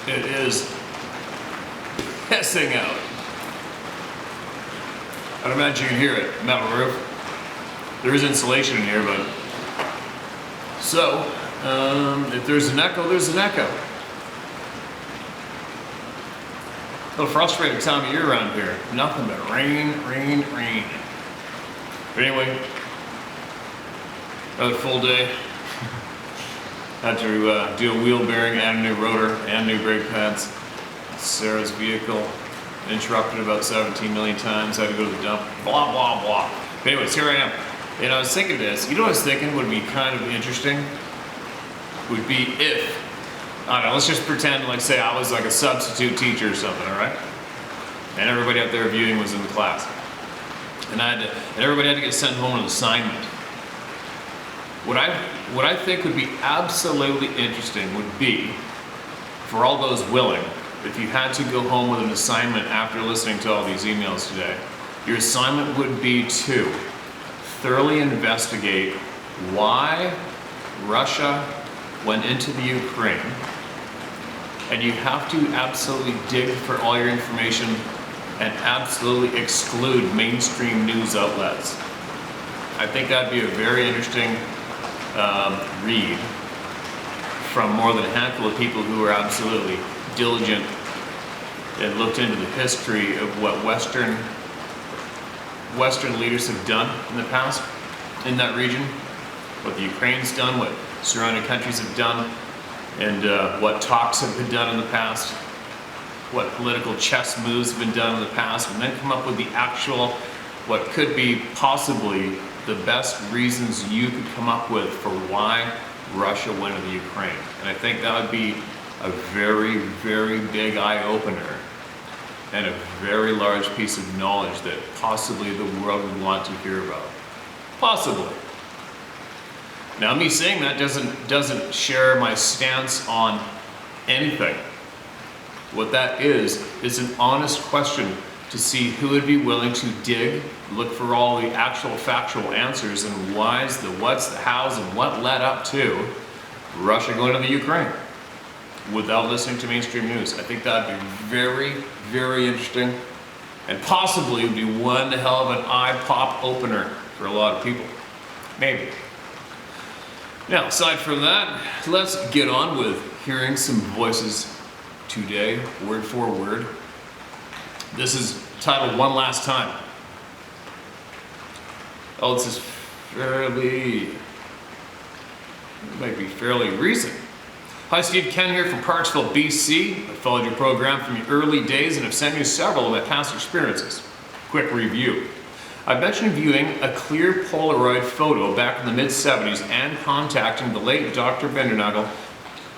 It is pissing out. I'd imagine you can hear it. Metal roof. There is insulation in here, but so if there's an echo, there's an echo. A little frustrating time of year around here. Nothing but rain, rain, rain. But anyway, another full day. Had to do a wheel bearing and a new rotor and new brake pads. Sarah's vehicle interrupted about 17 million times. Had to go to the dump. Blah, blah, blah. But anyways, here I am. And I was thinking this. You know what I was thinking would be kind of interesting? Would be if, I don't know, let's just pretend like, say I was like a substitute teacher or something, all right? And everybody out there viewing was in the class. And everybody had to get sent home an assignment. What I think would be absolutely interesting would be, for all those willing, if you had to go home with an assignment after listening to all these emails today, your assignment would be to thoroughly investigate why Russia went into the Ukraine, and you have to absolutely dig for all your information and absolutely exclude mainstream news outlets. I think that'd be a very interesting read from more than a handful of people who are absolutely diligent and looked into the history of what Western leaders have done in the past in that region, what the Ukraine's done, what surrounding countries have done, and what talks have been done in the past, what political chess moves have been done in the past, and then come up with the actual, what could be possibly the best reasons you could come up with for why Russia went into the Ukraine. And I think that would be a very, very big eye-opener and a very large piece of knowledge that possibly the world would want to hear about. Possibly. Now, me saying that doesn't share my stance on anything. What that is an honest question to see who would be willing to dig, look for all the actual factual answers and whys, the whats, the hows, and what led up to Russia going to the Ukraine without listening to mainstream news. I think that'd be very, very interesting, and possibly would be one hell of an eye pop opener for a lot of people. Maybe. Now, aside from that, let's get on with hearing some voices today, word for word. This is titled One Last Time. Oh, this is might be fairly recent. Hi, Steve Ken here from Parksville, BC. I followed your program from the early days and have sent you several of my past experiences. Quick review. I mentioned viewing a clear Polaroid photo back in the mid-70s and contacting the late Dr. Bindernagel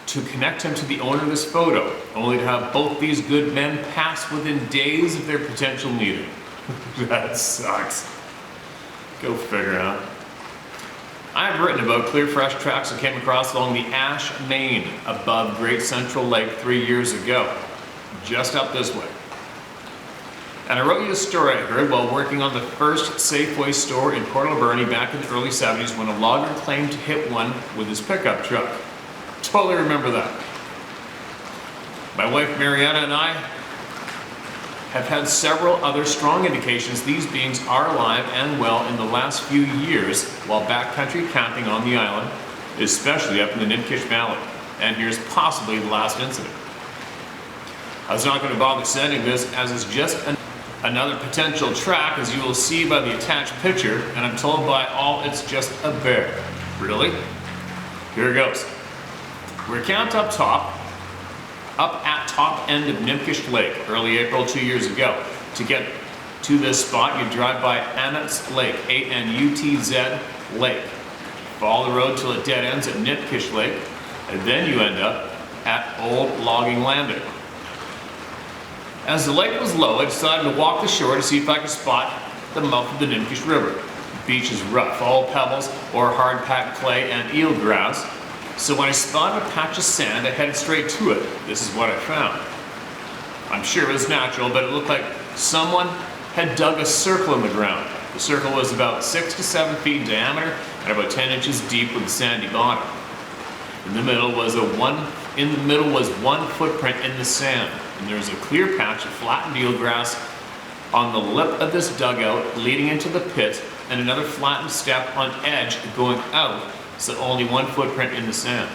to connect him to the owner of this photo, only to have both these good men pass within days of their potential meeting. That sucks. Go figure, huh? I have written about clear fresh tracks I came across along the Ash Main above Great Central Lake 3 years ago, just up this way. And I wrote you a story I heard while working on the first Safeway store in Port Alberni back in the early 70s when a logger claimed to hit one with his pickup truck. Totally remember that. My wife Mariana and I have had several other strong indications these beings are alive and well in the last few years while backcountry camping on the island, especially up in the Nibkish Valley. And here's possibly the last incident. I was not going to bother sending this as it's just another potential track, as you will see by the attached picture, and I'm told by all it's just a bear. Really? Here it goes. We're camped up at top end of Nibkish Lake, early April 2 years ago. To get to this spot, you drive by Anutz Lake, A-N-U-T-Z Lake. Follow the road till it dead ends at Nibkish Lake, and then you end up at Old Logging Landing. As the lake was low, I decided to walk the shore to see if I could spot the mouth of the Nibkish River. The beach is rough, all pebbles or hard-packed clay and eelgrass. So when I spotted a patch of sand, I headed straight to it. This is what I found. I'm sure it was natural, but it looked like someone had dug a circle in the ground. The circle was about 6 to 7 feet in diameter and about 10 inches deep with a sandy bottom. In the middle was a 1 In the middle was one footprint in the sand, and there was a clear patch of flattened eelgrass on the lip of this dugout leading into the pit, and another flattened step on edge going out, so only one footprint in the sand.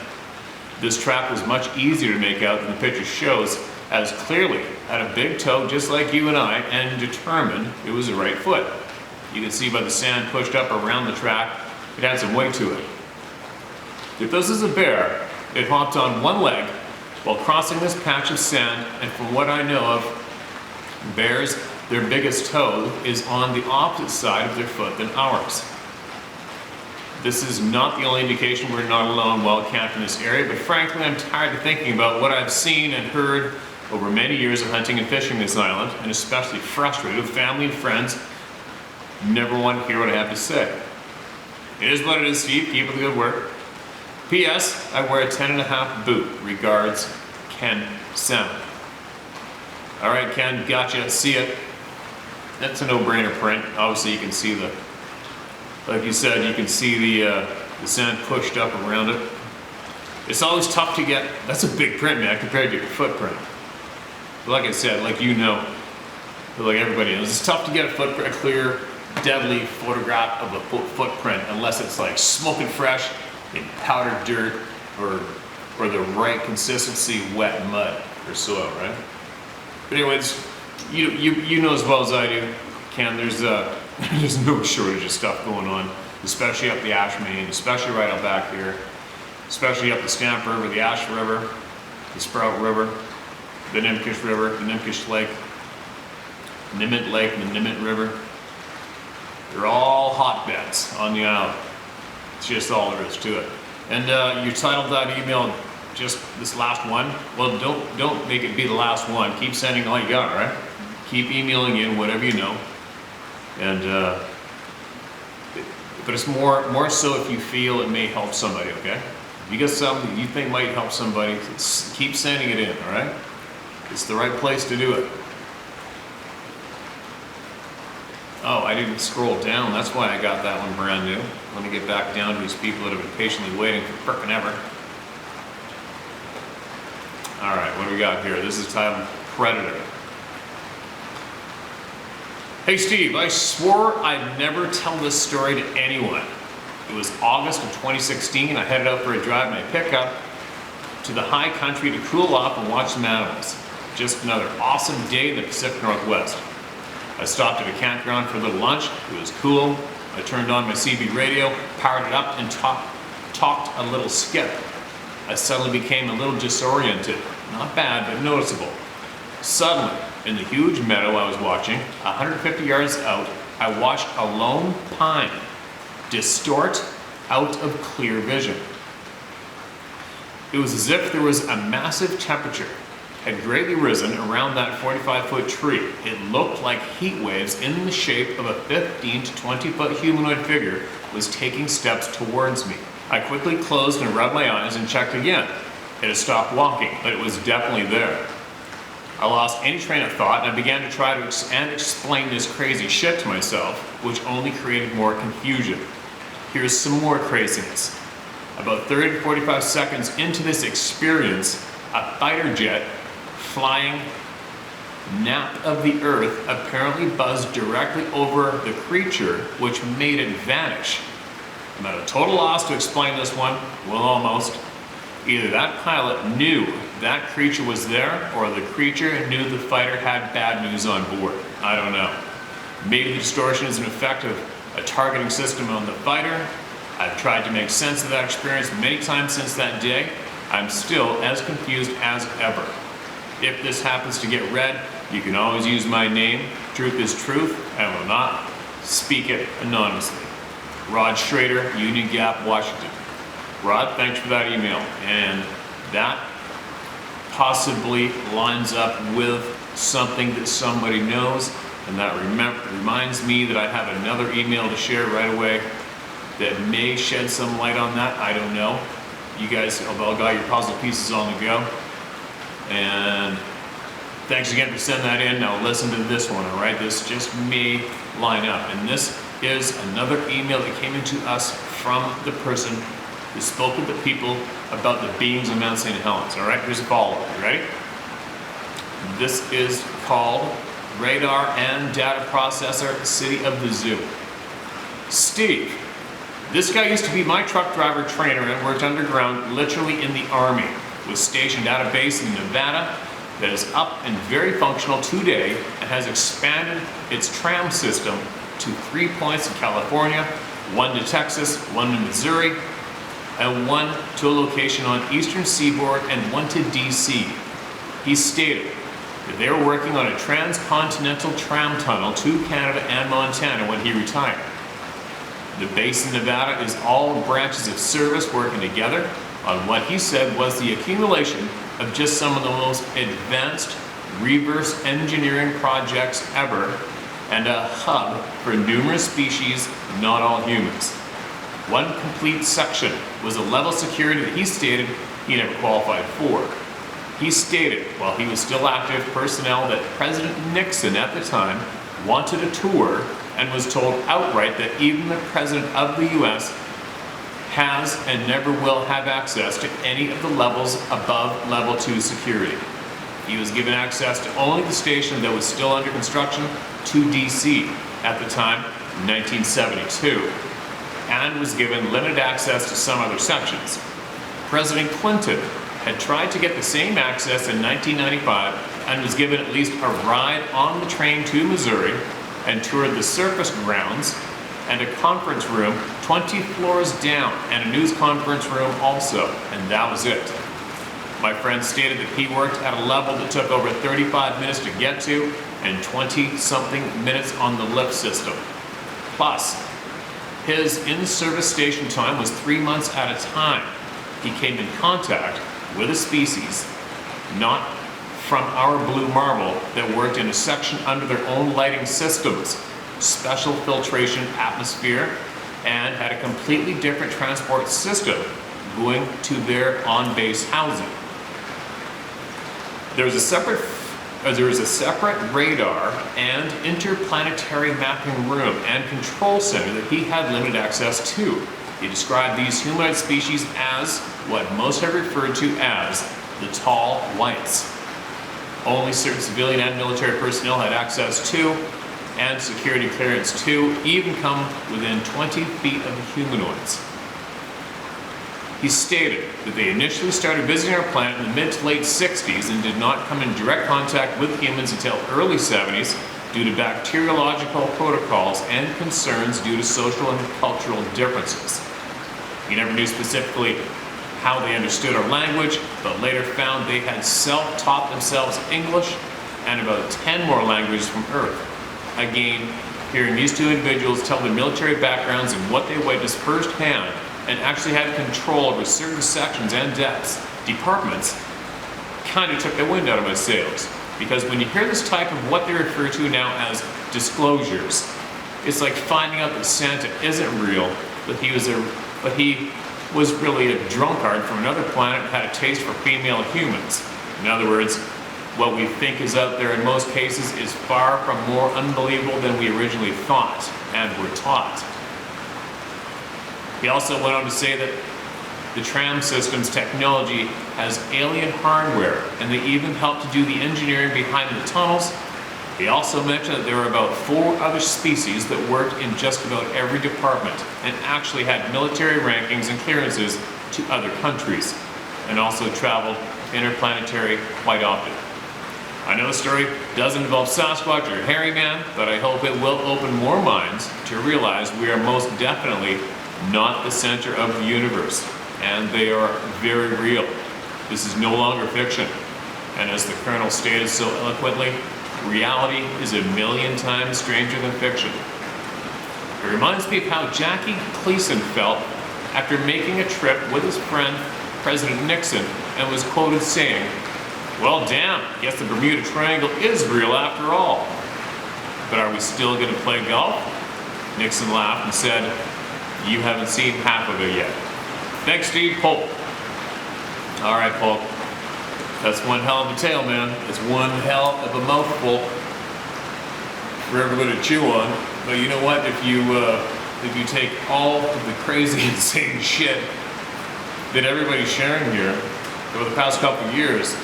This track was much easier to make out than the picture shows, as clearly had a big toe just like you and I, and determined it was the right foot. You can see by the sand pushed up around the track, it had some weight to it. If this is a bear, it hopped on one leg while crossing this patch of sand, and from what I know of bears, their biggest toe is on the opposite side of their foot than ours. This is not the only indication we're not alone while camping in this area, but frankly I'm tired of thinking about what I've seen and heard over many years of hunting and fishing this island, and especially frustrated with family and friends who never want to hear what I have to say. It is what it is, Steve. Keep up the good work. P.S. I wear a 10.5 boot. Regards, Ken Sound. All right, Ken, gotcha. See it. That's a no-brainer print. Obviously, you can see the, like you said, you can see the sand pushed up around it. It's always tough to get. That's a big print, man, compared to your footprint. But like I said, like you know, like everybody knows, it's tough to get a clear, deadly photograph of a footprint unless it's like smoking fresh in powdered dirt or the right consistency wet mud or soil, right? But anyways, you know as well as I do, Ken, there's no shortage of stuff going on, especially up the Ash Main, especially right out back here, especially up the Stamp River, the Ash River, the Sprout River, the Nimkish River, the Nimkish Lake, Nimit Lake, and the Nimit River. They're all hotbeds on the island. It's just all there is to it. And you titled that email just this last one. Well, don't make it be the last one. Keep sending all you got, right? Keep emailing in whatever you know. And but it's more so if you feel it may help somebody, okay? If you get something you think might help somebody, keep sending it in, all right? It's the right place to do it. Oh, I didn't scroll down. That's why I got that one brand new. Let me get back down to these people that have been patiently waiting for frickin' ever. All right, what do we got here? This is titled Predator. Hey Steve, I swore I'd never tell this story to anyone. It was August of 2016. I headed out for a drive in my pickup to the high country to cool off and watch some animals. Just another awesome day in the Pacific Northwest. I stopped at a campground for a little lunch. It was cool. I turned on my CB radio, powered it up, and talked a little skip. I suddenly became a little disoriented. Not bad, but noticeable. Suddenly, in the huge meadow I was watching, 150 yards out, I watched a lone pine distort out of clear vision. It was as if there was a massive temperature had greatly risen around that 45-foot tree. It looked like heat waves in the shape of a 15 to 20-foot humanoid figure was taking steps towards me. I quickly closed and rubbed my eyes and checked again. It had stopped walking, but it was definitely there. I lost any train of thought and I began to try to explain this crazy shit to myself, which only created more confusion. Here's some more craziness. About 30 to 45 seconds into this experience, a fighter jet flying nap of the earth apparently buzzed directly over the creature, which made it vanish. I'm at a total loss to explain this one. Well, almost. Either that pilot knew that creature was there, or the creature knew the fighter had bad news on board. I don't know. Maybe the distortion is an effect of a targeting system on the fighter. I've tried to make sense of that experience many times since that day. I'm still as confused as ever. If this happens to get read, you can always use my name. Truth is truth. I will not speak it anonymously. Rod Schrader, Union Gap, Washington. Rod, thanks for that email. And that possibly lines up with something that somebody knows, and that reminds me that I have another email to share right away that may shed some light on that. I don't know. You guys have all got your puzzle pieces on the go. And thanks again for sending that in. Now listen to this one, all right? This just may line up. And this is another email that came into us from the person who spoke with the people about the beams of Mount St. Helens. All right, here's a follow-up. You ready? This is called Radar and Data Processor, City of the Zoo. Steve. This guy used to be my truck driver trainer and worked underground, literally in the army. Was stationed at a base in Nevada that is up and very functional today and has expanded its tram system to 3 points in California, 1 to Texas, 1 to Missouri, and 1 to a location on eastern seaboard and 1 to DC. He stated that they were working on a transcontinental tram tunnel to Canada and Montana when he retired. The base in Nevada is all branches of service working together on what he said was the accumulation of just some of the most advanced reverse engineering projects ever, and a hub for numerous species, not all humans. One complete section was a level security that he stated he never qualified for. He stated, while he was still active, personnel that President Nixon at the time wanted a tour and was told outright that even the President of the US has and never will have access to any of the levels above level 2 security. He was given access to only the station that was still under construction to DC at the time, 1972, and was given limited access to some other sections. President Clinton had tried to get the same access in 1995 and was given at least a ride on the train to Missouri and toured the surface grounds and a conference room 20 floors down and a news conference room also, and that was it. My friend stated that he worked at a level that took over 35 minutes to get to and 20-something minutes on the lift system. Plus, his in-service station time was 3 months at a time. He came in contact with a species, not from our blue marble, that worked in a section under their own lighting systems, special filtration atmosphere, and had a completely different transport system going to their on-base housing. There was a separate radar and interplanetary mapping room and control center that he had limited access to. He described these humanoid species as what most have referred to as the tall whites. Only certain civilian and military personnel had access to, and security clearance to, even come within 20 feet of the humanoids. He stated that they initially started visiting our planet in the mid to late 60s and did not come in direct contact with humans until early 70s due to bacteriological protocols and concerns due to social and cultural differences. He never knew specifically how they understood our language, but later found they had self-taught themselves English and about 10 more languages from Earth. Again, hearing these two individuals tell their military backgrounds and what they witnessed firsthand and actually had control over certain sections and departments, kind of took the wind out of my sails. Because when you hear this type of what they refer to now as disclosures, it's like finding out that Santa isn't real, but he was really a drunkard from another planet and had a taste for female humans. In other words, what we think is out there in most cases is far from more unbelievable than we originally thought and were taught. He also went on to say that the tram system's technology has alien hardware, and they even helped to do the engineering behind the tunnels. He also mentioned that there were about 4 other species that worked in just about every department and actually had military rankings and clearances to other countries, and also traveled interplanetary quite often. I know the story doesn't involve Sasquatch or Hairy Man, but I hope it will open more minds to realize we are most definitely not the center of the universe, and they are very real. This is no longer fiction, and as the Colonel stated so eloquently, reality is a million times stranger than fiction. It reminds me of how Jackie Gleason felt after making a trip with his friend President Nixon and was quoted saying, "Well, damn, guess the Bermuda Triangle is real after all. But are we still going to play golf?" Nixon laughed and said, "You haven't seen half of it yet." Thanks, Steve. Polk. All right, Polk. That's one hell of a tale, man. It's one hell of a mouthful for everybody to chew on. But you know what? If you take all of the crazy, insane shit that everybody's sharing here over the past couple of years,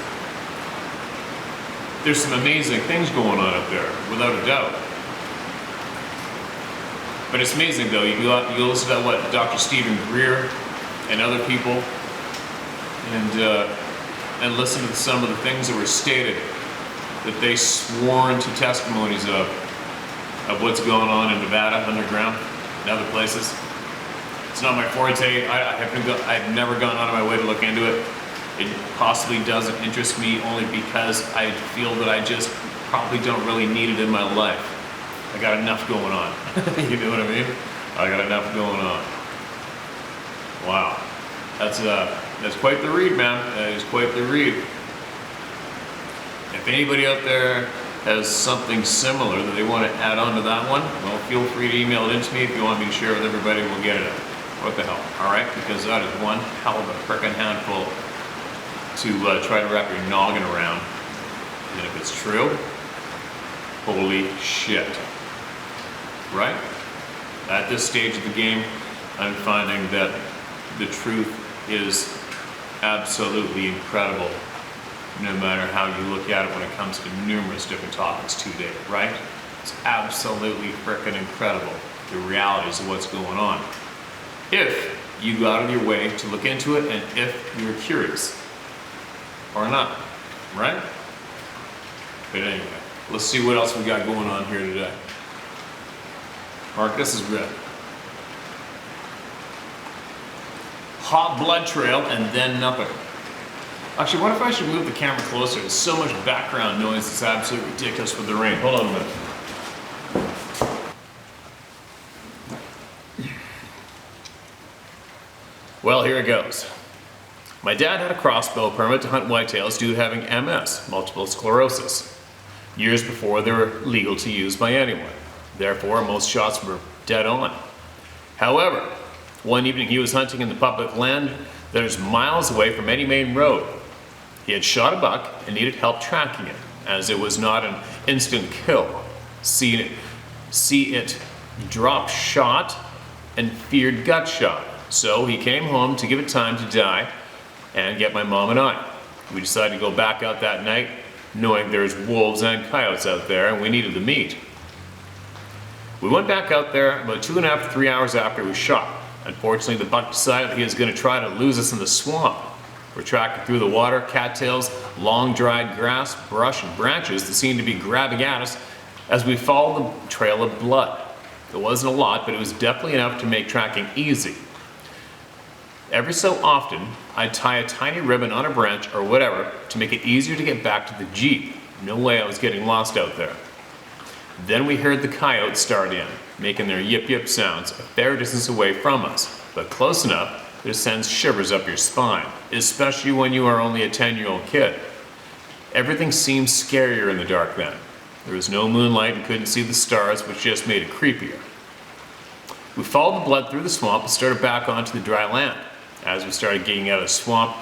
there's some amazing things going on up there, without a doubt. But it's amazing though, you listen to what Dr. Stephen Greer and other people, and listen to some of the things that were stated, that they swore into testimonies of what's going on in Nevada, underground, and other places. It's not my forte. I've never gone out of my way to look into it. It possibly doesn't interest me only because I feel that I just probably don't really need it in my life. I got enough going on. You know what I mean? I got enough going on. Wow. That's quite the read, man. That is quite the read. If anybody out there has something similar that they want to add on to that one, well, feel free to email it into me. If you want me to share it with everybody, we'll get it out. What the hell, all right? Because that is one hell of a frickin' handful to try to wrap your noggin around. And if it's true, holy shit, right? At this stage of the game, I'm finding that the truth is absolutely incredible, no matter how you look at it when it comes to numerous different topics today, right? It's absolutely frickin' incredible, the realities of what's going on. If you go out of your way to look into it, and if you're curious, or not, right? But anyway, let's see what else we got going on here today. Mark, this is good. Hot blood trail and then nothing. Actually, what if I should move the camera closer? There's so much background noise, it's absolutely ridiculous with the rain. Hold on a minute. Well, here it goes. My dad had a crossbow permit to hunt whitetails due to having MS, multiple sclerosis, years before they were legal to use by anyone. Therefore, most shots were dead on. However, one evening he was hunting in the public land that is miles away from any main road. He had shot a buck and needed help tracking it, as it was not an instant kill. See it drop shot and feared gut shot. So he came home to give it time to die and get my mom and I. We decided to go back out that night, knowing there's wolves and coyotes out there and we needed the meat. We went back out there about 2.5 to 3 hours after it was shot. Unfortunately, the buck decided he was going to try to lose us in the swamp. We're tracking through the water, cattails, long dried grass, brush, and branches that seemed to be grabbing at us as we followed the trail of blood. It wasn't a lot, but it was definitely enough to make tracking easy. Every so often, I'd tie a tiny ribbon on a branch or whatever to make it easier to get back to the Jeep. No way I was getting lost out there. Then we heard the coyotes start in, making their yip yip sounds a fair distance away from us, but close enough that it sends shivers up your spine, especially when you are only a 10-year-old kid. Everything seemed scarier in the dark then. There was no moonlight and couldn't see the stars, which just made it creepier. We followed the blood through the swamp and started back onto the dry land. As we started getting out of the swamp,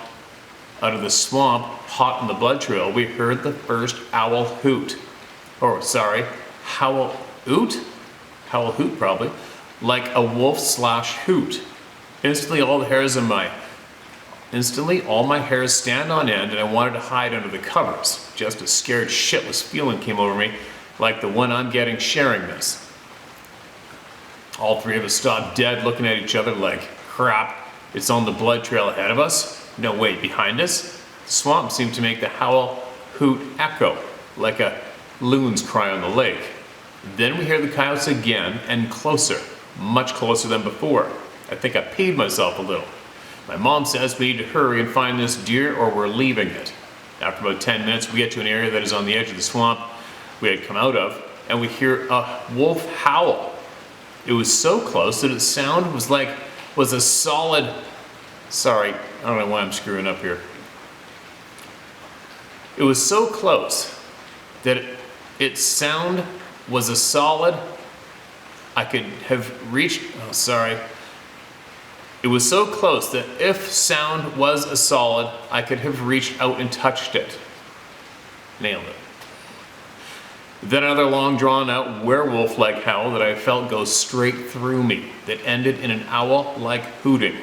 hot on the blood trail, we heard the first owl hoot. Howl hoot probably, like a wolf / hoot. Instantly all my hairs stand on end and I wanted to hide under the covers. Just a scared shitless feeling came over me, like the one I'm getting sharing this. All three of us stopped dead looking at each other like, crap, it's on the blood trail ahead of us? No, wait, behind us? The swamp seemed to make the howl hoot echo, like a loon's cry on the lake. Then we hear the coyotes again and closer, much closer than before. I think I peed myself a little. My mom says we need to hurry and find this deer or we're leaving it. After about 10 minutes, we get to an area that is on the edge of the swamp we had come out of, and we hear a wolf howl. It was so close that its sound was a solid, sorry, I don't know why I'm screwing up here. It was so close that its sound was a solid, I could have reached, It was so close that if sound was a solid, I could have reached out and touched it. Nailed it. Then another long drawn out werewolf-like howl that I felt go straight through me that ended in an owl-like hooting.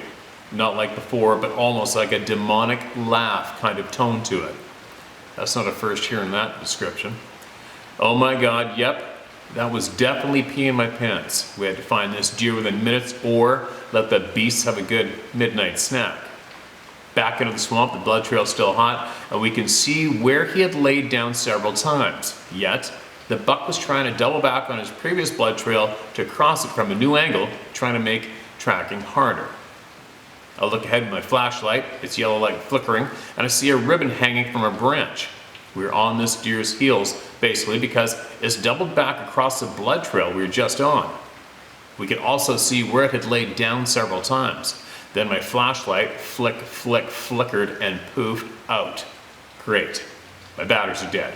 Not like before, but almost like a demonic laugh kind of tone to it. That's not a first hearing that description. Oh my God, yep, that was definitely peeing my pants. We had to find this deer within minutes or let the beasts have a good midnight snack. Back into the swamp, the blood trail's still hot, and we can see where he had laid down several times. Yet, the buck was trying to double back on his previous blood trail to cross it from a new angle, trying to make tracking harder. I look ahead with my flashlight, its yellow light flickering, and I see a ribbon hanging from a branch. We're on this deer's heels, basically, because it's doubled back across the blood trail we were just on. We could also see where it had laid down several times. Then my flashlight flickered and poofed out. Great. My batteries are dead.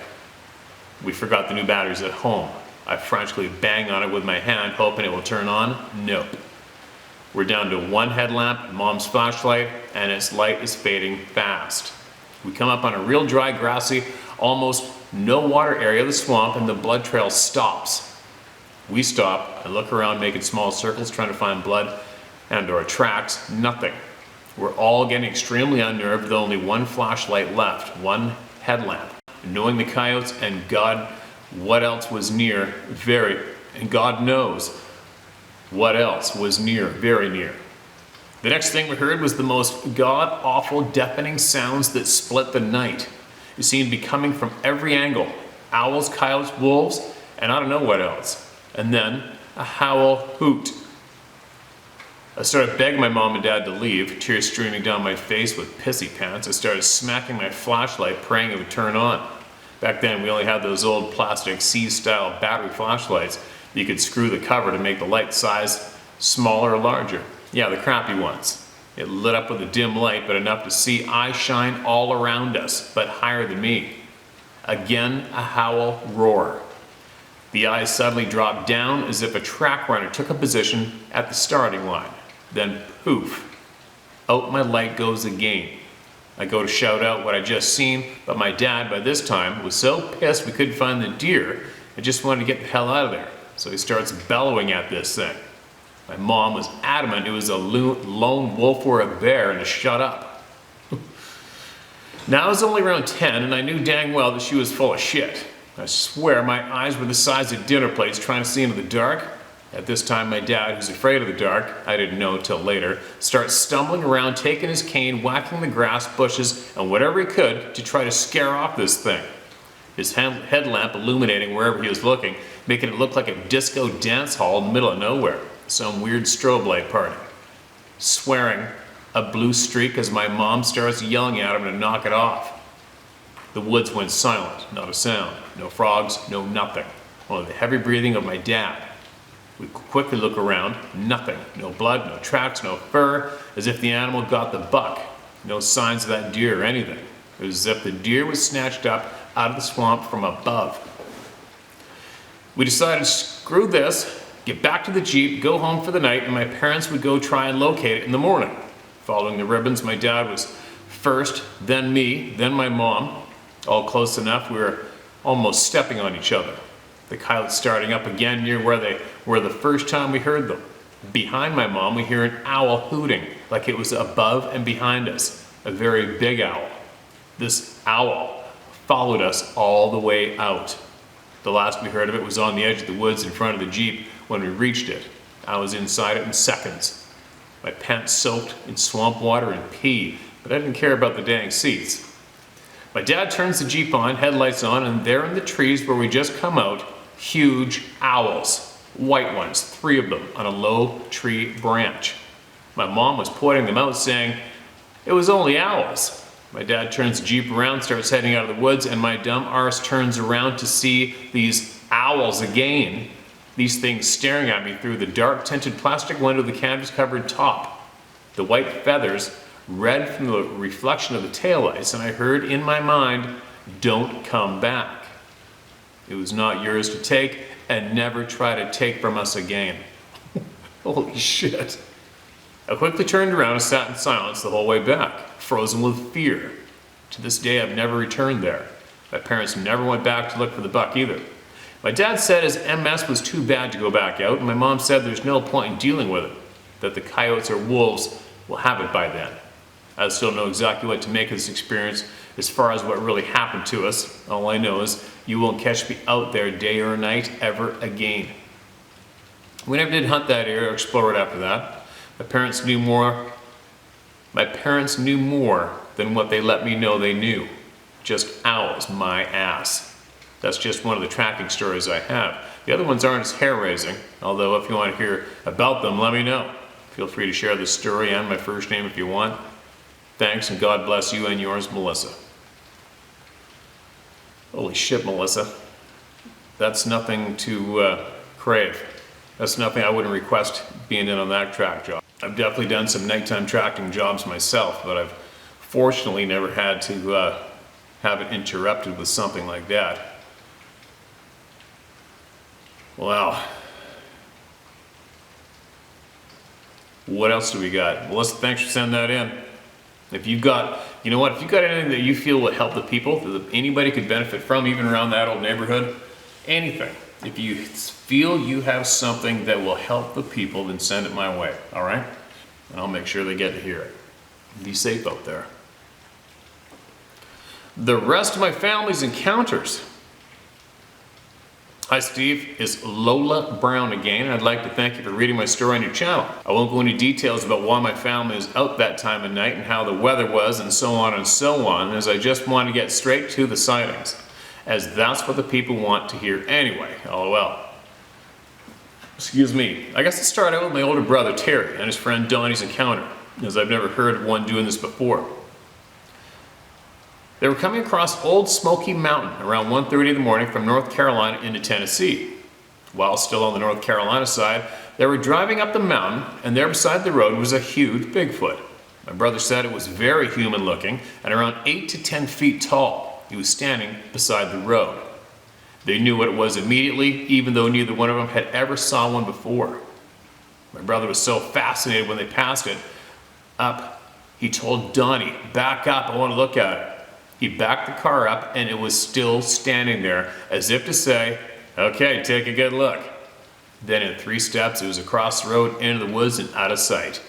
We forgot the new batteries at home. I frantically bang on it with my hand, hoping it will turn on. Nope. We're down to one headlamp, Mom's flashlight, and its light is fading fast. We come up on a real dry, grassy, almost no water area of the swamp, and the blood trail stops. We stop and look around, making small circles, trying to find blood and or tracks. Nothing. We're all getting extremely unnerved with only one flashlight left, one headlamp. Knowing the coyotes and God, what else was near, and God knows what else was near, very near. The next thing we heard was the most god-awful, deafening sounds that split the night. It seemed to be coming from every angle. Owls, coyotes, wolves, and I don't know what else. And then a howl hoot. I started begging my mom and dad to leave, tears streaming down my face with pissy pants. I started smacking my flashlight, praying it would turn on. Back then, we only had those old plastic C-style battery flashlights. You could screw the cover to make the light size smaller or larger. Yeah, the crappy ones. It lit up with a dim light, but enough to see eye shine all around us, but higher than me. Again, a howl roar. The eyes suddenly dropped down as if a track runner took a position at the starting line. Then poof, out my light goes again. I go to shout out what I just seen, but my dad, by this time, was so pissed we couldn't find the deer, and just wanted to get the hell out of there. So he starts bellowing at this thing. My mom was adamant it was a lone wolf or a bear and to shut up. Now I was only around 10 and I knew dang well that she was full of shit. I swear my eyes were the size of dinner plates trying to see into the dark. At this time my dad, who's afraid of the dark, I didn't know till later, starts stumbling around, taking his cane, whacking the grass, bushes, and whatever he could to try to scare off this thing. His headlamp illuminating wherever he was looking, making it look like a disco dance hall in the middle of nowhere. Some weird strobe light party. Swearing a blue streak as my mom starts yelling at him to knock it off. The woods went silent, not a sound. No frogs, no nothing. Only the heavy breathing of my dad. We quickly look around, nothing. No blood, no tracks, no fur, as if the animal got the buck. No signs of that deer or anything. It was as if the deer was snatched up out of the swamp from above. We decided, screw this, get back to the Jeep, go home for the night, and my parents would go try and locate it in the morning. Following the ribbons, my dad was first, then me, then my mom. All close enough, we were almost stepping on each other. The coyotes starting up again near where they were the first time we heard them. Behind my mom, we hear an owl hooting, like it was above and behind us, a very big owl. This owl followed us all the way out. The last we heard of it was on the edge of the woods in front of the Jeep when we reached it. I was inside it in seconds. My pants soaked in swamp water and pee, but I didn't care about the dang seats. My dad turns the Jeep on, headlights on, and there in the trees where we just come out, huge owls. White ones, 3 of them, on a low tree branch. My mom was pointing them out, saying, "It was only owls." My dad turns the Jeep around, starts heading out of the woods, and my dumb arse turns around to see these owls again. These things staring at me through the dark tinted plastic window of the canvas covered top. The white feathers, red from the reflection of the taillights, and I heard in my mind, "Don't come back. It was not yours to take, and never try to take from us again." Holy shit. I quickly turned around and sat in silence the whole way back, frozen with fear. To this day, I've never returned there. My parents never went back to look for the buck either. My dad said his MS was too bad to go back out, and my mom said there's no point in dealing with it, that the coyotes or wolves will have it by then. I still know exactly what to make of this experience as far as what really happened to us. All I know is you won't catch me out there day or night ever again. We never did hunt that area or explore it after that. My parents knew more than what they let me know they knew. Just owls, my ass. That's just one of the tracking stories I have. The other ones aren't as hair-raising, although if you want to hear about them, let me know. Feel free to share the story and my first name if you want. Thanks, and God bless you and yours, Melissa. Holy shit, Melissa. That's nothing to crave. That's nothing I wouldn't request being in on that track job. I've definitely done some nighttime tracking jobs myself, but I've fortunately never had to have it interrupted with something like that. Wow. What else do we got? Melissa, thanks for sending that in. If you've got, you know what, if you've got anything that you feel would help the people, that anybody could benefit from, even around that old neighborhood, anything. If you feel you have something that will help the people, then send it my way, all right? And I'll make sure they get to hear it. Be safe out there. The rest of my family's encounters. Hi Steve, it's Lola Brown again, and I'd like to thank you for reading my story on your channel. I won't go into details about why my family was out that time of night and how the weather was and so on, as I just want to get straight to the sightings, as that's what the people want to hear anyway, lol. Excuse me. I guess to start out with my older brother Terry and his friend Donnie's encounter, as I've never heard of one doing this before. They were coming across Old Smoky Mountain around 1:30 in the morning from North Carolina into Tennessee. While still on the North Carolina side, they were driving up the mountain, and there beside the road was a huge Bigfoot. My brother said it was very human looking and around 8 to 10 feet tall. He was standing beside the road. They knew what it was immediately, even though neither one of them had ever saw one before. My brother was so fascinated when they passed it up, he told Donnie, "Back up, I want to look at it." He backed the car up and it was still standing there, as if to say, "Okay, take a good look." Then in 3 steps, it was across the road, into the woods, and out of sight.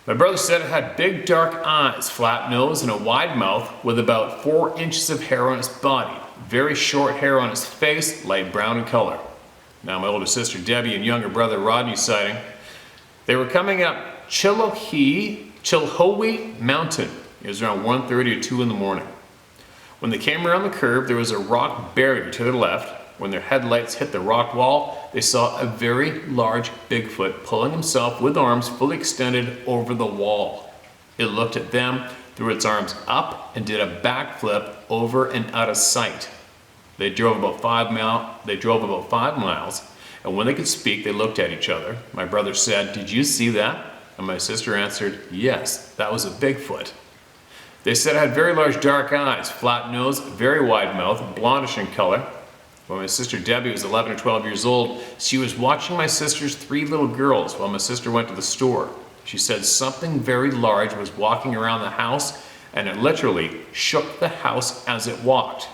My brother said it had big dark eyes, flat nose, and a wide mouth with about 4 inches of hair on its body. Very short hair on its face, light brown in color. Now my older sister Debbie and younger brother Rodney's sighting. They were coming up Chilhowee Mountain. It was around 1:30 or 2 in the morning. When they came around the curve, there was a rock barrier to their left. When their headlights hit the rock wall, they saw a very large Bigfoot pulling himself with arms fully extended over the wall. It looked at them, threw its arms up, and did a backflip over and out of sight. They drove about 5 miles, and when they could speak, they looked at each other. My brother said, "Did you see that?" And my sister answered, "Yes, that was a Bigfoot." They said it had very large dark eyes, flat nose, very wide mouth, blondish in color. When my sister Debbie was 11 or 12 years old, she was watching my sister's 3 little girls while my sister went to the store. She said something very large was walking around the house, and it literally shook the house as it walked.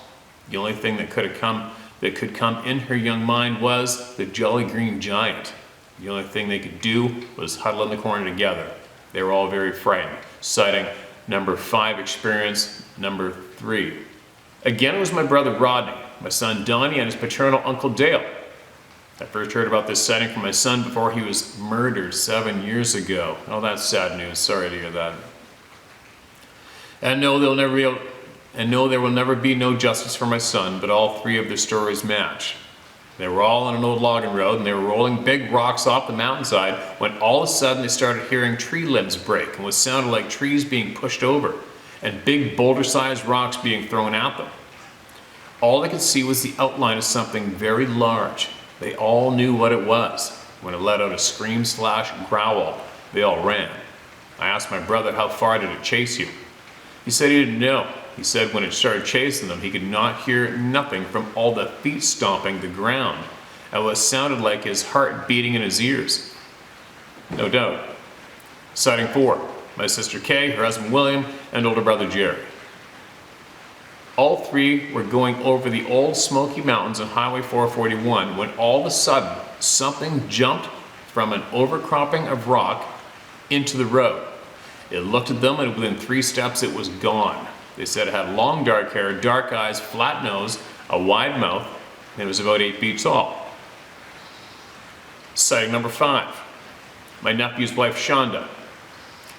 The only thing that could come in her young mind was the Jolly Green Giant. The only thing they could do was huddle in the corner together. They were all very frightened. Sighting number 5, experience number 3. Again, it was my brother Rodney, my son Donnie, and his paternal uncle Dale. I first heard about this sighting from my son before he was murdered 7 years ago. Oh, that's sad news. Sorry to hear that. And no, there will never be no justice for my son, but all 3 of their stories match. They were all on an old logging road, and they were rolling big rocks off the mountainside when all of a sudden they started hearing tree limbs break and what sounded like trees being pushed over and big boulder-sized rocks being thrown at them. All they could see was the outline of something very large. They all knew what it was. When it let out a scream/growl, they all ran. I asked my brother, "How far did it chase you?" He said he didn't know. He said when it started chasing them, he could not hear nothing from all the feet stomping the ground and what sounded like his heart beating in his ears. No doubt. Sighting 4, my sister Kay, her husband William, and older brother Jerry. All 3 were going over the Old Smoky Mountains on Highway 441 when all of a sudden something jumped from an overcropping of rock into the road. It looked at them, and within 3 steps it was gone. They said it had long dark hair, dark eyes, flat nose, a wide mouth, and it was about 8 feet tall. Sighting number 5. My nephew's wife, Shonda,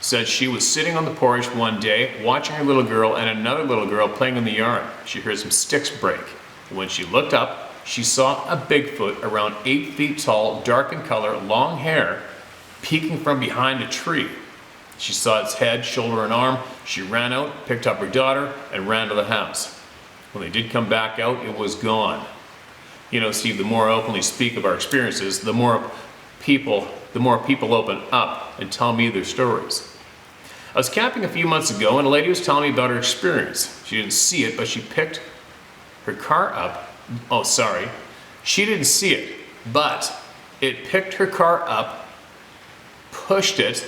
said she was sitting on the porch one day watching her little girl and another little girl playing in the yard. She heard some sticks break. When she looked up, she saw a Bigfoot around 8 feet tall, dark in color, long hair, peeking from behind a tree. She saw its head, shoulder, and arm. She ran out, picked up her daughter, and ran to the house. When they did come back out, it was gone. You know, Steve, the more I openly speak of our experiences, the more people open up and tell me their stories. I was camping a few months ago, and a lady was telling me about her experience. She didn't see it, but she picked her car up. Oh, sorry. She didn't see it, but it picked her car up, pushed it.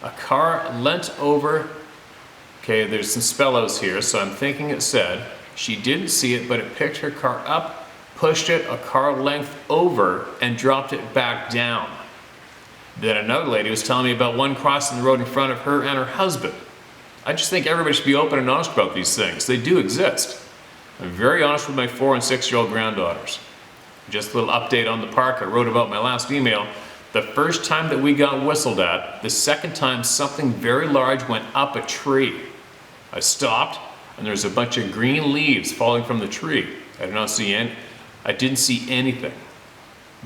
A car leant over. Okay, there's some spellows here, so I'm thinking it said she didn't see it, but it picked her car up, pushed it a car length over, and dropped it back down. Then another lady was telling me about one crossing the road in front of her and her husband. I just think everybody should be open and honest about these things. They do exist. I'm very honest with my 4- and 6-year-old granddaughters. Just a little update on the park I wrote about in my last email. The first time that we got whistled at, the second time something very large went up a tree. I stopped, and there's a bunch of green leaves falling from the tree. I didn't see anything.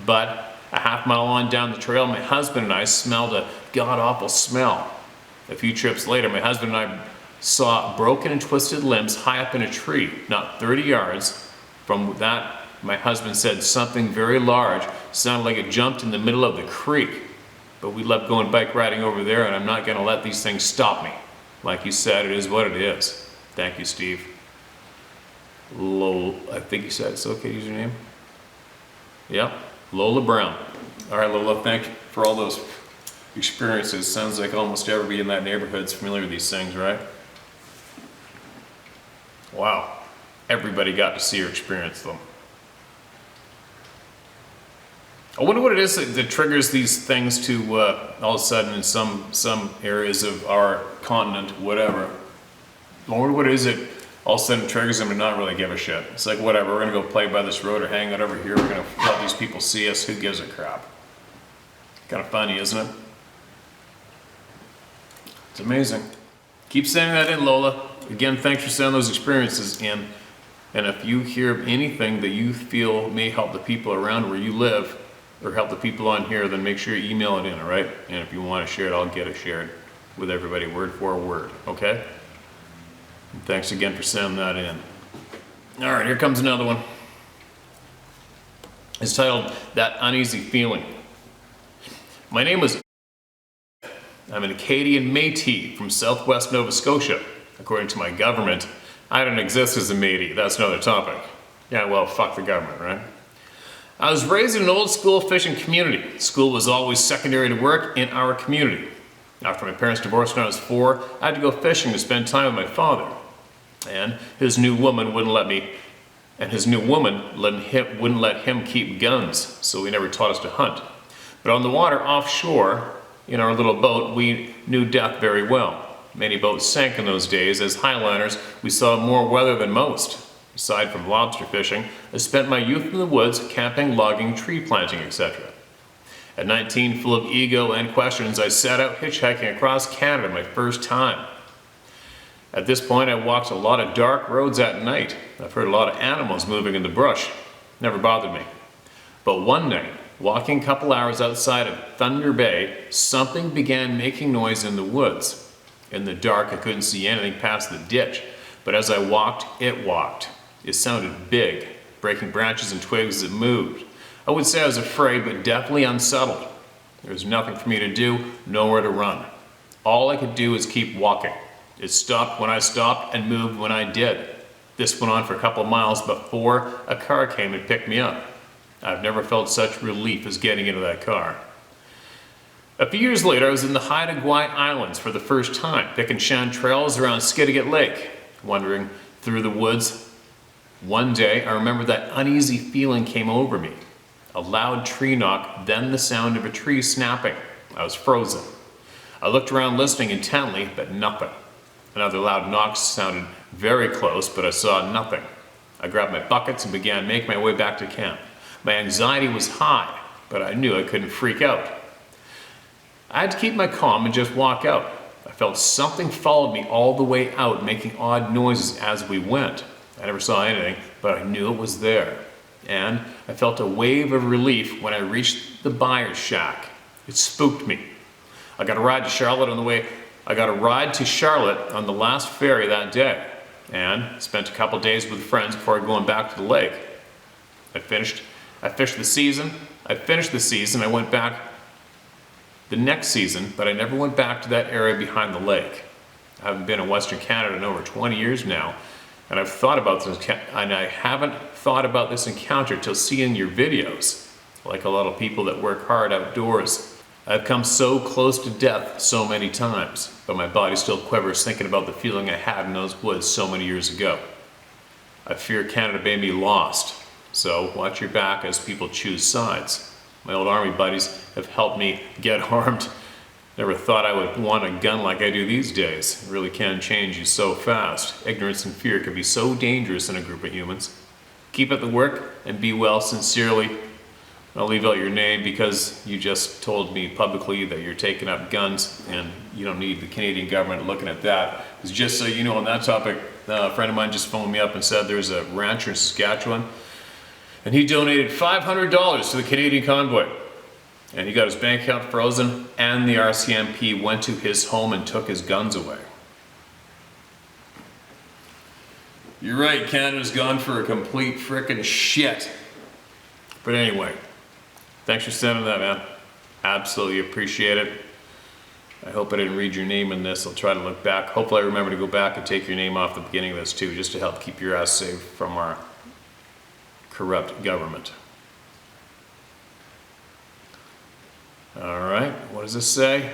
But a half-mile on down the trail, my husband and I smelled a god-awful smell. A few trips later, my husband and I saw broken and twisted limbs high up in a tree, not 30 yards. From that, my husband said something very large, sounded like it jumped in the middle of the creek. But we loved going bike riding over there, and I'm not going to let these things stop me. Like you said, it is what it is. Thank you, Steve. I think you said it's okay to use your name? Yep. Lola Brown. All right, Lola, thank you for all those experiences. Sounds like almost everybody in that neighborhood is familiar with these things, right? Wow. Everybody got to see or experience them. I wonder what it is that triggers these things to all of a sudden in some areas of our continent, whatever. I wonder what it is that all of a sudden triggers them to not really give a shit. It's like, whatever, we're gonna go play by this road or hang out over here, we're gonna let these people see us, who gives a crap? Kind of funny, isn't it? It's amazing. Keep sending that in, Lola. Again, thanks for sending those experiences in. And if you hear of anything that you feel may help the people around where you live, or help the people on here, then make sure you email it in, all right? And if you want to share it, I'll get it shared with everybody word for word, okay? And thanks again for sending that in. All right, here comes another one. It's titled, That Uneasy Feeling. My name is I'm an Acadian Métis from southwest Nova Scotia. According to my government, I don't exist as a Métis. That's another topic. Yeah, well, fuck the government, right? I was raised in an old school fishing community. School was always secondary to work in our community. After my parents divorced when I was 4, I had to go fishing to spend time with my father. And his new woman wouldn't let him keep guns, so he never taught us to hunt. But on the water offshore, in our little boat, we knew death very well. Many boats sank in those days. As highliners, we saw more weather than most. Aside from lobster fishing, I spent my youth in the woods, camping, logging, tree planting, etc. At 19, full of ego and questions, I set out hitchhiking across Canada my first time. At this point, I walked a lot of dark roads at night. I've heard a lot of animals moving in the brush. Never bothered me. But one night, walking a couple hours outside of Thunder Bay, something began making noise in the woods. In the dark, I couldn't see anything past the ditch, but as I walked, it walked. It sounded big, breaking branches and twigs as it moved. I would say I was afraid, but definitely unsettled. There was nothing for me to do, nowhere to run. All I could do was keep walking. It stopped when I stopped and moved when I did. This went on for a couple of miles before a car came and picked me up. I've never felt such relief as getting into that car. A few years later, I was in the Haida Gwaii Islands for the first time, picking chanterelles around Skidegate Lake, wandering through the woods. One day, I remember that uneasy feeling came over me. A loud tree knock, then the sound of a tree snapping. I was frozen. I looked around listening intently, but nothing. Another loud knock sounded very close, but I saw nothing. I grabbed my buckets and began making my way back to camp. My anxiety was high, but I knew I couldn't freak out. I had to keep my calm and just walk out. I felt something followed me all the way out, making odd noises as we went. I never saw anything, but I knew it was there. And I felt a wave of relief when I reached the buyer's shack. It spooked me. I got a ride to Charlotte on the last ferry that day, and spent a couple days with friends before going back to the lake. I finished the season. I went back the next season, but I never went back to that area behind the lake. I haven't been in Western Canada in over 20 years now, and I haven't thought about this encounter till seeing your videos. Like a lot of people that work hard outdoors, I've come so close to death so many times, but my body still quivers thinking about the feeling I had in those woods so many years ago. I fear Canada may be lost, so watch your back as people choose sides. My old army buddies have helped me get armed. Never thought I would want a gun like I do these days. It really can change you so fast. Ignorance and fear can be so dangerous in a group of humans. Keep up the work and be well. Sincerely. I'll leave out your name because you just told me publicly that you're taking up guns and you don't need the Canadian government looking at that. Because just so you know, on that topic, a friend of mine just phoned me up and said there's a rancher in Saskatchewan and he donated $500 to the Canadian convoy. And he got his bank account frozen and the RCMP went to his home and took his guns away. You're right, Canada's gone for a complete frickin' shit. But anyway, thanks for sending that, man. Absolutely appreciate it. I hope I didn't read your name in this. I'll try to look back. Hopefully I remember to go back and take your name off the beginning of this too, just to help keep your ass safe from our corrupt government. All right, what does this say?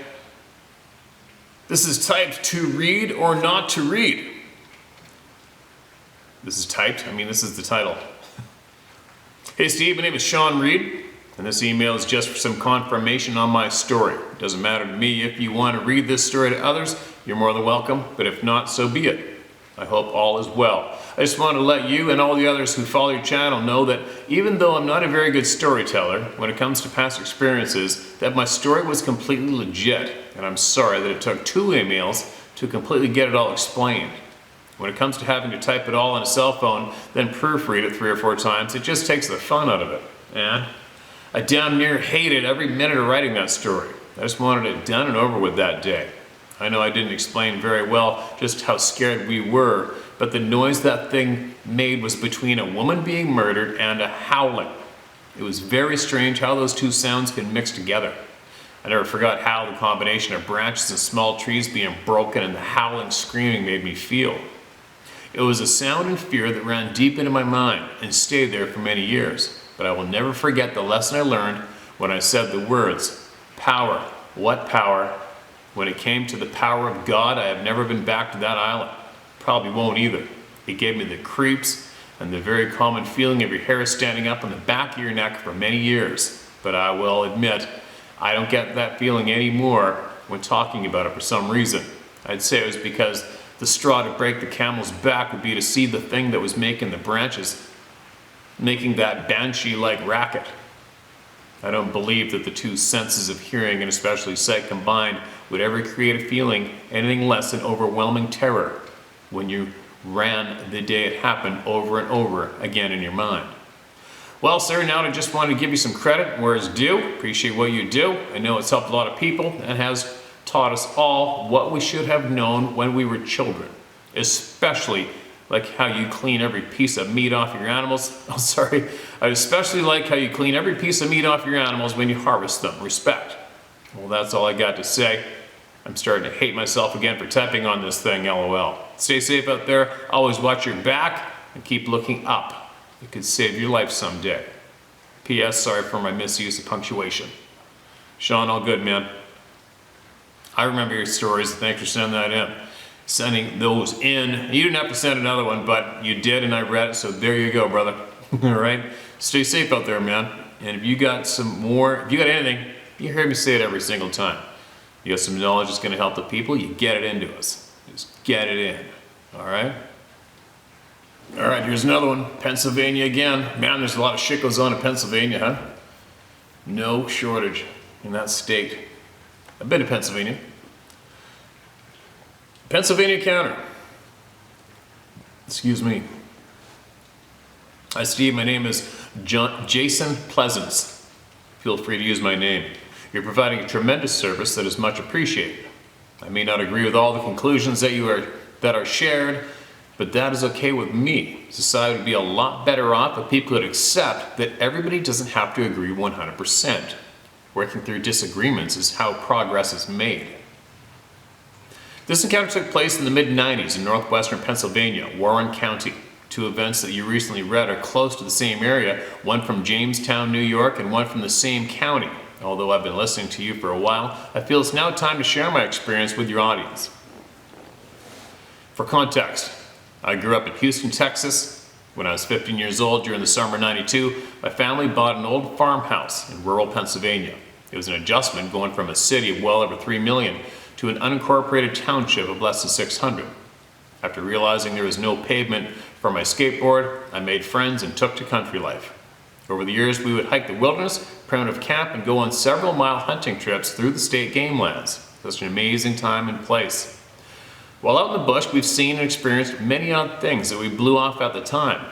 This is typed to read or not to read. This is typed, this is the title. Hey Steve, my name is Sean Reed, and this email is just for some confirmation on my story. It doesn't matter to me if you want to read this story to others, you're more than welcome, but if not, so be it. I hope all is well. I just want to let you and all the others who follow your channel know that even though I'm not a very good storyteller when it comes to past experiences, that my story was completely legit, and I'm sorry that it took 2 emails to completely get it all explained. When it comes to having to type it all on a cell phone, then proofread it 3 or 4 times, it just takes the fun out of it. And I damn near hated every minute of writing that story. I just wanted it done and over with that day. I know I didn't explain very well just how scared we were, but the noise that thing made was between a woman being murdered and a howling. It was very strange how those 2 sounds can mix together. I never forgot how the combination of branches and small trees being broken and the howling screaming made me feel. It was a sound and fear that ran deep into my mind and stayed there for many years. But I will never forget the lesson I learned when I said the words, power, what power? When it came to the power of God, I have never been back to that island. Probably won't either. It gave me the creeps and the very common feeling of your hair standing up on the back of your neck for many years. But I will admit, I don't get that feeling anymore when talking about it for some reason. I'd say it was because the straw to break the camel's back would be to see the thing that was making the branches, making that banshee-like racket. I don't believe that the 2 senses of hearing and especially sight combined would ever create a feeling anything less than overwhelming terror when you ran the day it happened over and over again in your mind. Well, sir, now I just wanted to give you some credit where it's due. Appreciate what you do. I know it's helped a lot of people and has taught us all what we should have known when we were children, especially like how you clean every piece of meat off your animals. I especially like how you clean every piece of meat off your animals when you harvest them. Respect. Well, that's all I got to say. I'm starting to hate myself again for typing on this thing, LOL. Stay safe out there, always watch your back, and keep looking up. It could save your life someday. P.S. Sorry for my misuse of punctuation. Sean, all good, man. I remember your stories, thanks for sending that in. Sending those in. You didn't have to send another one, but you did and I read it, so there you go, brother. All right? Stay safe out there, man. And if you got some more, if you got anything, you hear me say it every single time. You got some knowledge that's going to help the people, you get it into us. Just get it in, all right? All right, here's another one. Pennsylvania again. Man, there's a lot of shit goes on in Pennsylvania, huh? No shortage in that state. I've been to Pennsylvania. Pennsylvania counter. Excuse me. Hi, Steve. My name is Jason Pleasance. Feel free to use my name. You're providing a tremendous service that is much appreciated. I may not agree with all the conclusions that are shared, but that is okay with me. Society would be a lot better off if people could accept that everybody doesn't have to agree 100%. Working through disagreements is how progress is made. This encounter took place in the mid-90s in northwestern Pennsylvania, Warren County. Two events that you recently read are close to the same area, one from Jamestown, New York, and one from the same county. Although I've been listening to you for a while, I feel it's now time to share my experience with your audience. For context, I grew up in Houston, Texas. When I was 15 years old during the summer of '92, my family bought an old farmhouse in rural Pennsylvania. It was an adjustment going from a city of well over 3 million to an unincorporated township of less than 600. After realizing there was no pavement for my skateboard, I made friends and took to country life. Over the years, we would hike the wilderness, primitive camp, and go on several mile hunting trips through the state game lands. Such an amazing time and place. While out in the bush, we've seen and experienced many odd things that we blew off at the time.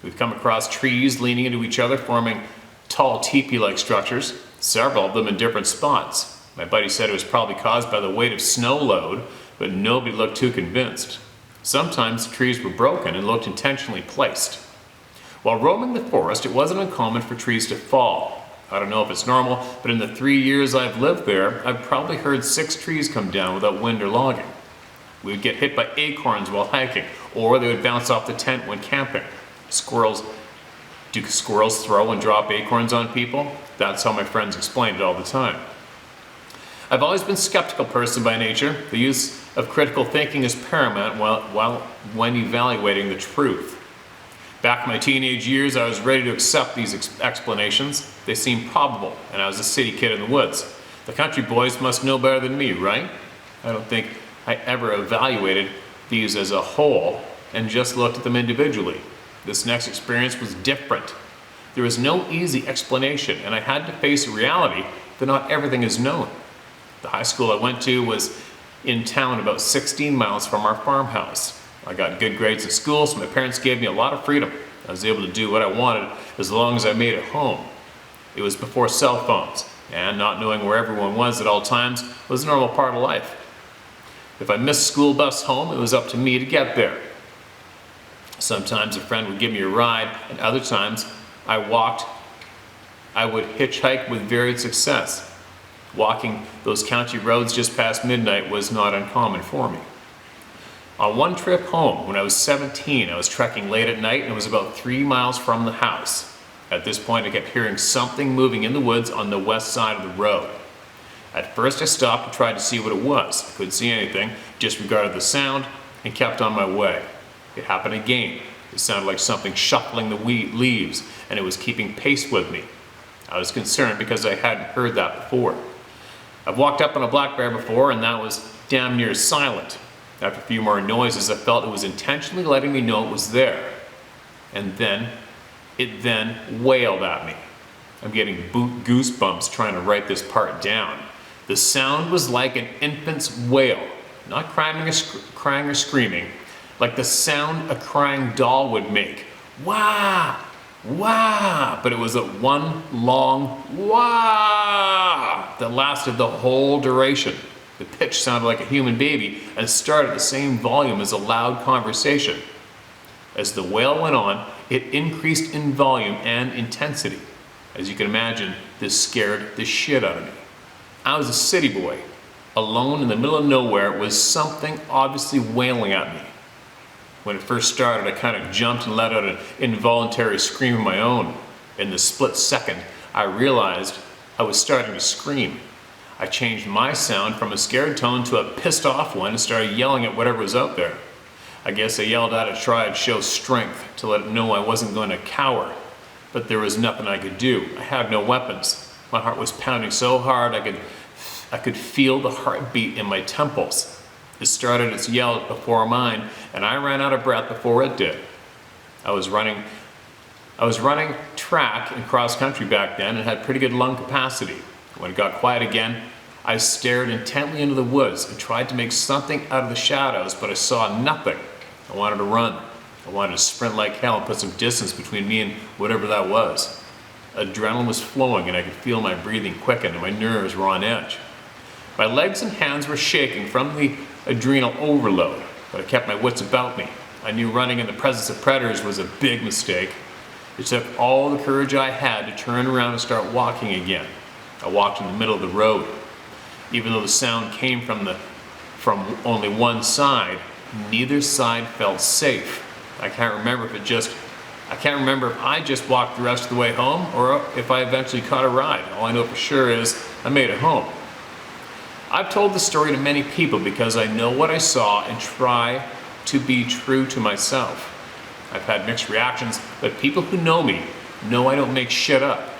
We've come across trees leaning into each other, forming tall teepee-like structures, several of them in different spots. My buddy said it was probably caused by the weight of snow load, but nobody looked too convinced. Sometimes the trees were broken and looked intentionally placed. While roaming the forest, it wasn't uncommon for trees to fall. I don't know if it's normal, but in the 3 years I've lived there, I've probably heard 6 trees come down without wind or logging. We would get hit by acorns while hiking, or they would bounce off the tent when camping. Do squirrels throw and drop acorns on people? That's how my friends explained it all the time. I've always been a skeptical person by nature. The use of critical thinking is paramount when evaluating the truth. Back in my teenage years, I was ready to accept these explanations. They seemed probable, and I was a city kid in the woods. The country boys must know better than me, right? I don't think I ever evaluated these as a whole and just looked at them individually. This next experience was different. There was no easy explanation, and I had to face reality that not everything is known. The high school I went to was in town about 16 miles from our farmhouse. I got good grades at school, so my parents gave me a lot of freedom. I was able to do what I wanted as long as I made it home. It was before cell phones, and not knowing where everyone was at all times was a normal part of life. If I missed school bus home, it was up to me to get there. Sometimes a friend would give me a ride, and other times I would hitchhike with varied success. Walking those county roads just past midnight was not uncommon for me. On one trip home, when I was 17, I was trekking late at night and it was about 3 miles from the house. At this point, I kept hearing something moving in the woods on the west side of the road. At first, I stopped and tried to see what it was. I couldn't see anything, disregarded the sound, and kept on my way. It happened again. It sounded like something shuffling the leaves, and it was keeping pace with me. I was concerned because I hadn't heard that before. I've walked up on a black bear before, and that was damn near silent. After a few more noises, I felt it was intentionally letting me know it was there. And then, it wailed at me. I'm getting goosebumps trying to write this part down. The sound was like an infant's wail, not crying or screaming, like the sound a crying doll would make. Wah! Wah! But it was a one long wah that lasted the whole duration. The pitch sounded like a human baby and started at the same volume as a loud conversation. As the wail went on, it increased in volume and intensity. As you can imagine, this scared the shit out of me. I was a city boy, alone in the middle of nowhere with something obviously wailing at me. When it first started, I kind of jumped and let out an involuntary scream of my own. In the split second, I realized I was starting to scream. I changed my sound from a scared tone to a pissed off one and started yelling at whatever was out there. I guess I yelled at it to try and show strength, to let it know I wasn't going to cower. But there was nothing I could do. I had no weapons. My heart was pounding so hard I could I could feel the heartbeat in my temples. It started its yell before mine, and I ran out of breath before it did. I was running track and cross country back then and had pretty good lung capacity. When it got quiet again, I stared intently into the woods and tried to make something out of the shadows, but I saw nothing. I wanted to run. I wanted to sprint like hell and put some distance between me and whatever that was. Adrenaline was flowing and I could feel my breathing quicken and my nerves were on edge. My legs and hands were shaking from the adrenal overload, but I kept my wits about me. I knew running in the presence of predators was a big mistake. It took all the courage I had to turn around and start walking again. I walked in the middle of the road. Even though the sound came from only one side, neither side felt safe. I can't remember if I just walked the rest of the way home or if I eventually caught a ride. All I know for sure is I made it home. I've told the story to many people because I know what I saw and try to be true to myself. I've had mixed reactions, but people who know me know I don't make shit up.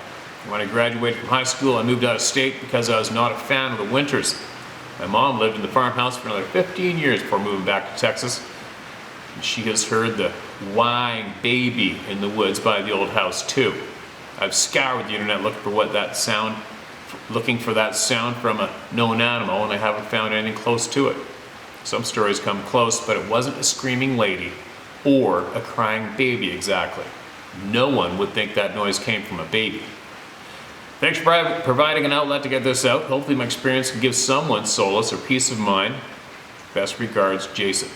When I graduated from high school, I moved out of state because I was not a fan of the winters. My mom lived in the farmhouse for another 15 years before moving back to Texas. And she has heard the whining baby in the woods by the old house too. I've scoured the internet looking for that sound from a known animal, and I haven't found anything close to it. Some stories come close, but it wasn't a screaming lady or a crying baby exactly. No one would think that noise came from a baby. Thanks for providing an outlet to get this out. Hopefully my experience can give someone solace or peace of mind. Best regards, Jason.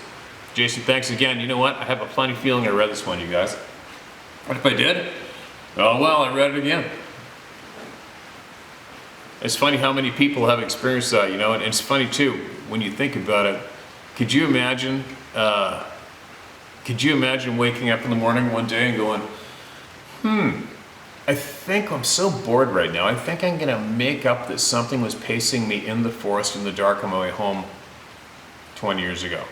Jason, thanks again. You know what? I have a funny feeling I read this one, you guys. What if I did? Oh well, I read it again. It's funny how many people have experienced that, you know, and it's funny too, when you think about it. Could you imagine waking up in the morning one day and going, I think I'm so bored right now. I think I'm gonna make up that something was pacing me in the forest in the dark on my way home 20 years ago.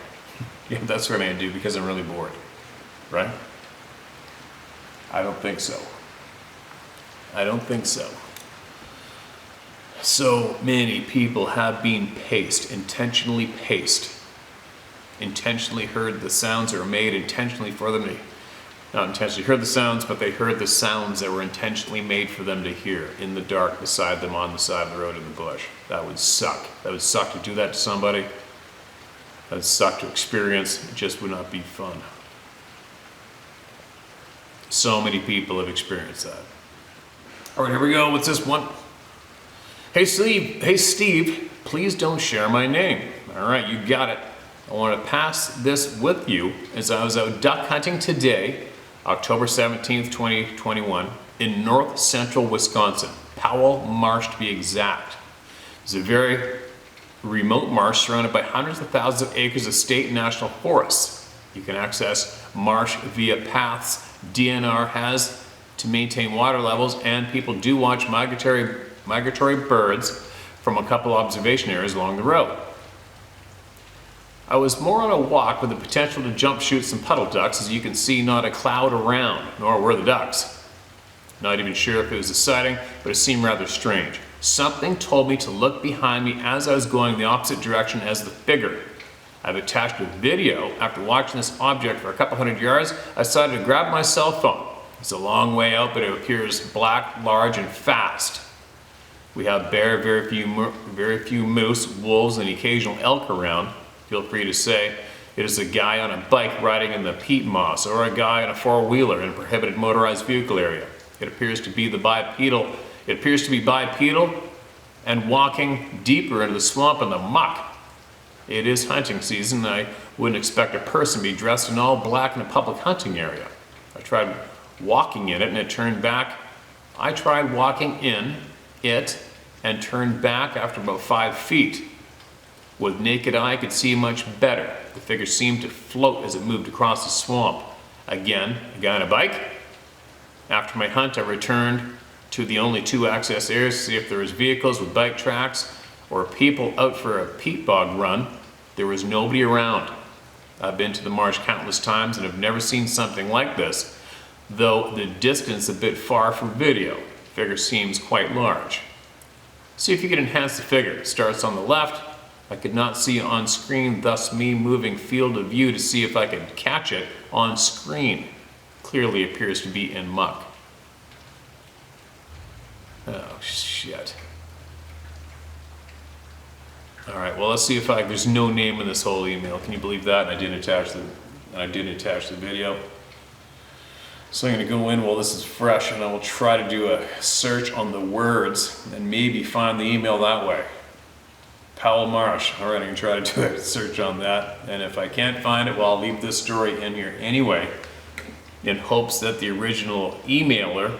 Yeah, that's what I'm gonna do because I'm really bored, right? I don't think so. I don't think so. So many people have been intentionally heard the sounds that were made intentionally for them to, not intentionally heard the sounds, but they heard the sounds that were intentionally made for them to hear in the dark beside them on the side of the road in the bush. That would suck. That would suck to do that to somebody. That would suck to experience. It just would not be fun. So many people have experienced that. All right, here we go. What's this one? Hey Steve, please don't share my name. All right, you got it. I want to pass this with you as I was out duck hunting today, October 17th, 2021, in north central Wisconsin, Powell Marsh to be exact. It's a very remote marsh surrounded by hundreds of thousands of acres of state and national forests. You can access marsh via paths DNR has to maintain water levels, and people do watch migratory birds from a couple observation areas along the road. I was more on a walk with the potential to jump shoot some puddle ducks. As you can see, not a cloud around, nor were the ducks. Not even sure if it was a sighting, but it seemed rather strange. Something told me to look behind me as I was going the opposite direction as the figure. I've attached a video. After watching this object for a couple hundred yards, I decided to grab my cell phone. It's a long way out, but it appears black, large, and fast. We have bear, very few moose, wolves, and occasional elk around. Feel free to say it is a guy on a bike riding in the peat moss, or a guy on a four-wheeler in a prohibited motorized vehicle area. It appears to be bipedal and walking deeper into the swamp and the muck. It is hunting season. I wouldn't expect a person to be dressed in all black in a public hunting area. I tried walking in it and it turned back. I tried walking in it and turned back after about 5 feet. With naked eye, I could see much better. The figure seemed to float as it moved across the swamp. Again, a guy on a bike. After my hunt, I returned to the only 2 access areas to see if there was vehicles with bike tracks or people out for a peat bog run. There was nobody around. I've been to the marsh countless times and have never seen something like this, though the distance a bit far for video. The figure seems quite large. See if you can enhance the figure. It starts on the left. I could not see on screen, thus me moving field of view to see if I could catch it on screen. Clearly appears to be in muck. Oh, shit. All right, well, let's see if there's no name in this whole email. Can you believe that? I didn't attach the video. So I'm gonna go in while this is fresh and I will try to do a search on the words and maybe find the email that way. Powell Marsh. All right, I'm gonna try to do a search on that. And if I can't find it, well, I'll leave this story in here anyway, in hopes that the original emailer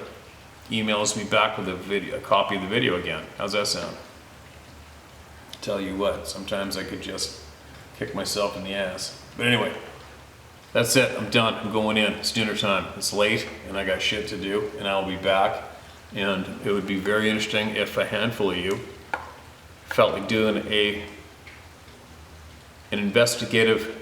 emails me back with a copy of the video again. How's that sound? Tell you what, sometimes I could just kick myself in the ass. But anyway, that's it. I'm done. I'm going in. It's dinner time. It's late and I got shit to do and I'll be back. And it would be very interesting if a handful of you felt like doing an investigative.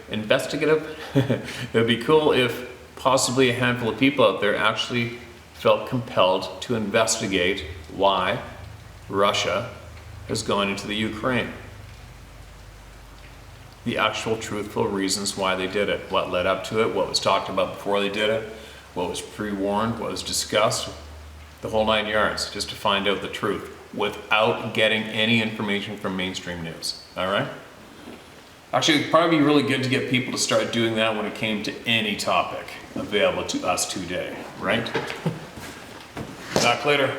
It would be cool if possibly a handful of people out there actually felt compelled to investigate why Russia has gone into the Ukraine. The actual truthful reasons why they did it, what led up to it, what was talked about before they did it, what was pre-warned, what was discussed, the whole 9 yards, just to find out the truth without getting any information from mainstream news, all right? Actually, it'd probably be really good to get people to start doing that when it came to any topic available to us today, right? Talk later.